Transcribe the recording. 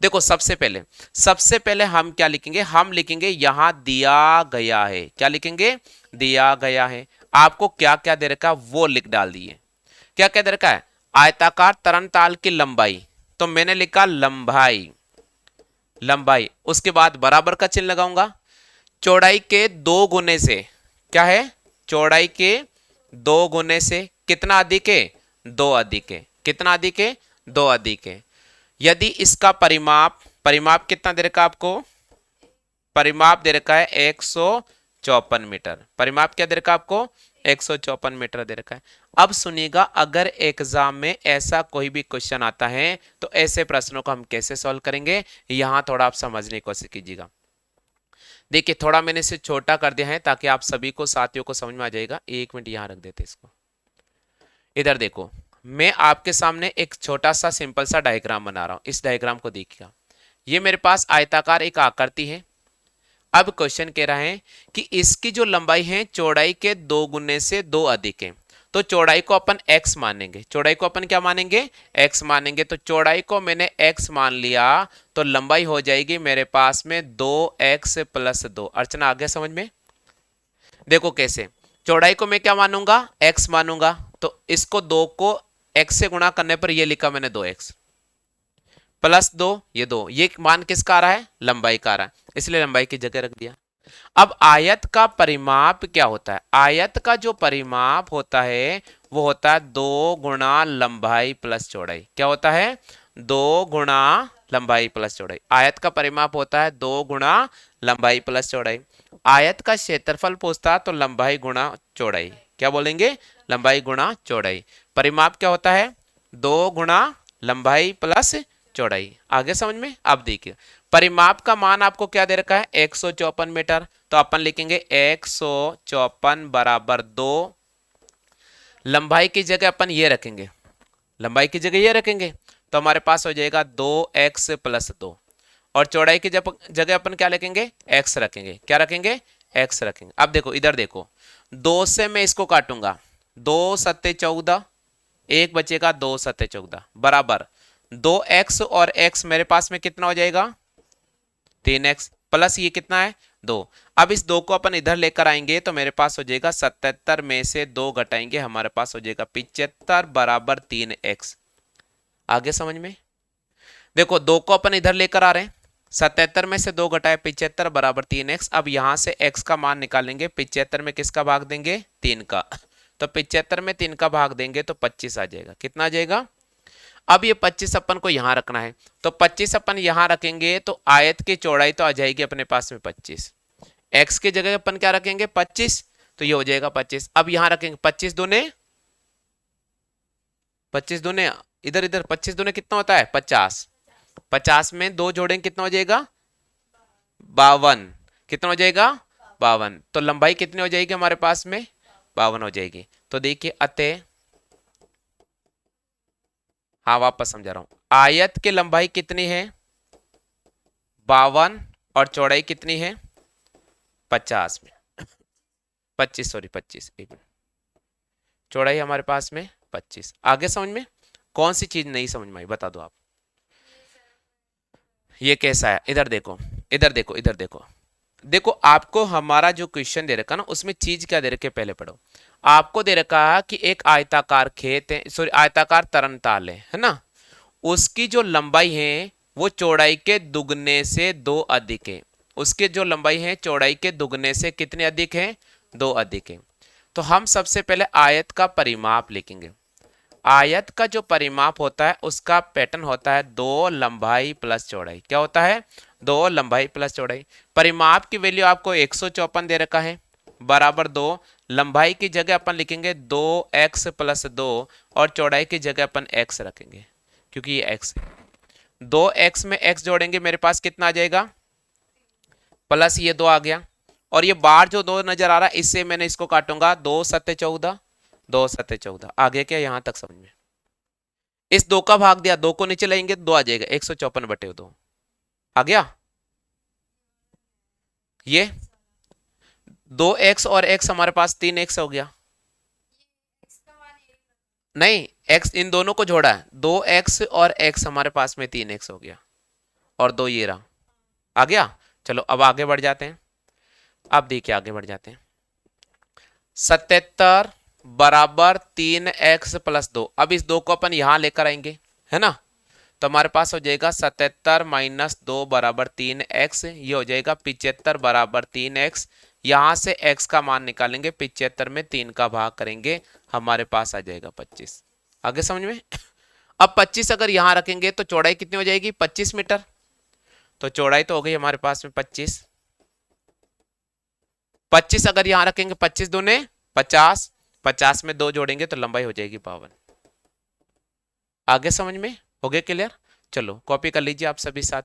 देखो सबसे पहले हम क्या लिखेंगे, हम लिखेंगे यहां दिया गया है। क्या लिखेंगे, दिया गया है। आपको क्या क्या दे रखा है वो लिख डाल दिए। क्या क्या दे रखा है, आयताकार तरनताल की लंबाई, तो मैंने लिखा लंबाई, लंबाई। उसके बाद बराबर का चिन्ह लगाऊंगा। चौड़ाई के दो गुने से, क्या है, चौड़ाई के दो गुने से कितना अधिक है, दो अधिक है। कितना अधिक है, दो अधिक है। यदि इसका परिमाप, परिमाप कितना दे रखा है आपको, परिमाप दे रखा है 154 मीटर। परिमाप क्या दे रखा है आपको, 154 मीटर दे रखा है। अब सुनिएगा, अगर एग्जाम में ऐसा कोई भी क्वेश्चन आता है तो ऐसे प्रश्नों को हम कैसे सॉल्व करेंगे, यहां थोड़ा आप समझने की कोशिश कीजिएगा। देखिए थोड़ा मैंने इसे छोटा कर दिया है ताकि आप सभी को, साथियों को समझ में आ जाएगा। एक मिनट यहां रख देते इसको। इधर देखो, मैं आपके सामने एक छोटा सा सिंपल सा डायग्राम बना रहा हूं। इस डायग्राम को देखिएगा। ये मेरे पास आयताकार एक आकृति है। अब क्वेश्चन कह रहा है कि इसकी जो लंबाई है चौड़ाई के दो गुने से दो अधिक है। तो चौड़ाई को अपन x मानेंगे। चौड़ाई को अपन क्या मानेंगे, x मानेंगे। तो चौड़ाई को मैंने x मान लिया, तो लंबाई हो जाएगी मेरे पास में 2x प्लस 2। अर्चना आ गया समझ में। देखो कैसे, चौड़ाई को मैं क्या मानूंगा, x मानूंगा। तो इसको दो को x से गुणा करने पर ये लिखा मैंने 2x प्लस 2, ये 2, ये मान किसका आ रहा है, लंबाई का आ रहा है, इसलिए लंबाई की जगह रख दिया। अब आयत का परिमाप क्या होता है, आयत का जो परिमाप होता है वो होता है 2 गुणा लंबाई प्लस चौड़ाई। क्या होता है, 2 गुणा लंबाई प्लस चौड़ाई। आयत का परिमाप होता है 2 गुणा लंबाई प्लस चौड़ाई। आयत का क्षेत्रफल पूछता तो लंबाई गुणा चौड़ाई। क्या बोलेंगे, लंबाई गुणा चौड़ाई। परिमाप क्या होता है, 2 गुणा लंबाई प्लस चौड़ाई। आगे समझ में। अब देखिए, परिमाप का मान आपको क्या दे रखा है, 154 मीटर। तो अपन लिखेंगे 154 बराबर 2। लंबाई की जगह अपन ये रखेंगे, लंबाई की जगह ये रखेंगे, तो हमारे पास हो जाएगा 2x प्लस 2। और चौड़ाई की जगह अपन क्या रखेंगे, x रखेंगे। क्या रखेंगे, x रखेंगे। अब देखो इधर देखो, 2 से मैं इसको काटूंगा, 2 सत्ते 14, एक बचेगा 2 सत्ते 14 बराबर 2x, और x मेरे पास में कितना हो जाएगा, 3x प्लस ये कितना है, 2। अब इस 2 को अपन इधर लेकर आएंगे तो मेरे पास हो जाएगा 77 में से 2 घटाएंगे, हमारे पास हो जाएगा 75 बराबर 3x। आगे समझ में। देखो 2 को अपन इधर लेकर आ रहे हैं, 77 में से 2 घटाए 75 बराबर 3x। अब यहां से x का मान निकालेंगे, 75 में किसका भाग देंगे, 3 का। तो 75 में 3 का भाग देंगे तो 25 आ जाएगा। कितना आ जाएगा, अब ये 25 अपन को यहां रखना है, तो 25 अपन यहां रखेंगे तो आयत की चौड़ाई तो आ जाएगी अपने पास में 25। x की जगह अपन क्या रखेंगे, 25, तो ये हो जाएगा 25। अब यहां रखेंगे 25 दूने, 25 दूने इधर इधर, 25 दूने कितना होता है 50। 50 में 2 जोड़ेंगे कितना हो जाएगा, 52। कितना हो जाएगा, 52। तो लंबाई कितनी हो जाएगी हमारे पास में, 52 हो जाएगी। तो देखिए अतः, हाँ वापस समझा रहा हूं, आयत की लंबाई कितनी है 52, और चौड़ाई कितनी है 50 में, 25, सॉरी 25, एक मिनट, चौड़ाई हमारे पास में 25। आगे समझ में, कौन सी चीज नहीं समझ में आई बता दो आप। ये कैसा है, इधर देखो, इधर देखो, इधर देखो। देखो आपको हमारा जो क्वेश्चन दे रखा ना, उसमें चीज क्या दे रखे पहले पढ़ो। आपको दे रखा है कि एक आयताकार खेत है, सॉरी आयताकार तरनताल है ना, उसकी जो लंबाई है वो चौड़ाई के दुगने से 2 अधिक है। उसकी जो लंबाई है चौड़ाई के दुगने से कितने अधिक है, 2 अधिक है। तो हम सबसे पहले आयत का परिमाप लिखेंगे। आयत का जो परिमाप होता है उसका पैटर्न होता है 2 लंबाई प्लस चौड़ाई। क्या होता है, 2 लंबाई प्लस चौड़ाई। परिमाप की वैल्यू आपको 154 दे रखा है बराबर 2। लंबाई की जगह अपन लिखेंगे 2x प्लस 2, और चौड़ाई की जगह अपन x रखेंगे क्योंकि ये x है। 2x में x जोड़ेंगे मेरे पास कितना आ जाएगा, प्लस ये 2 आ गया, और ये बार जो 2 नजर आ रहा है इससे मैंने इसको काटूंगा, 2 सत्ते 14, 2 सत्ते 14। आ गया क्या यहां तक समझ में। इस 2 का भाग दिया, 2 को नीचे लाएंगे 2 आ जाएगा, 154/2 आ गया। ये 2x और x हमारे पास 3x हो गया। नहीं, x इन दोनों को जोड़ा है, 2x और x हमारे पास में 3x हो गया। और 2 ये रहा, आ गया। चलो अब आगे बढ़ जाते हैं। अब देखिए आगे बढ़ जाते हैं। 77 बराबर 3x प्लस 2। अब इस 2 को अपन यहां लेकर आएंगे, है ना। तो हमारे पास हो जाएगा 77 माइनस 2 बराबर 3x, ये हो जाएगा 75 बराबर 3x। यहां से x का मान निकालेंगे, 75 में 3 का भाग करेंगे, हमारे पास आ जाएगा 25। आगे समझ में। अब 25 अगर यहां रखेंगे तो चौड़ाई कितनी हो जाएगी, 25 मीटर। तो चौड़ाई तो हो गई हमारे पास में 25। 25 अगर यहां रखेंगे, 25 दूने 50, 50 में 2 जोड़ेंगे तो लंबाई हो जाएगी 52। आगे समझ में हो गया क्लियर। चलो कॉपी कर लीजिए आप सभी साथ।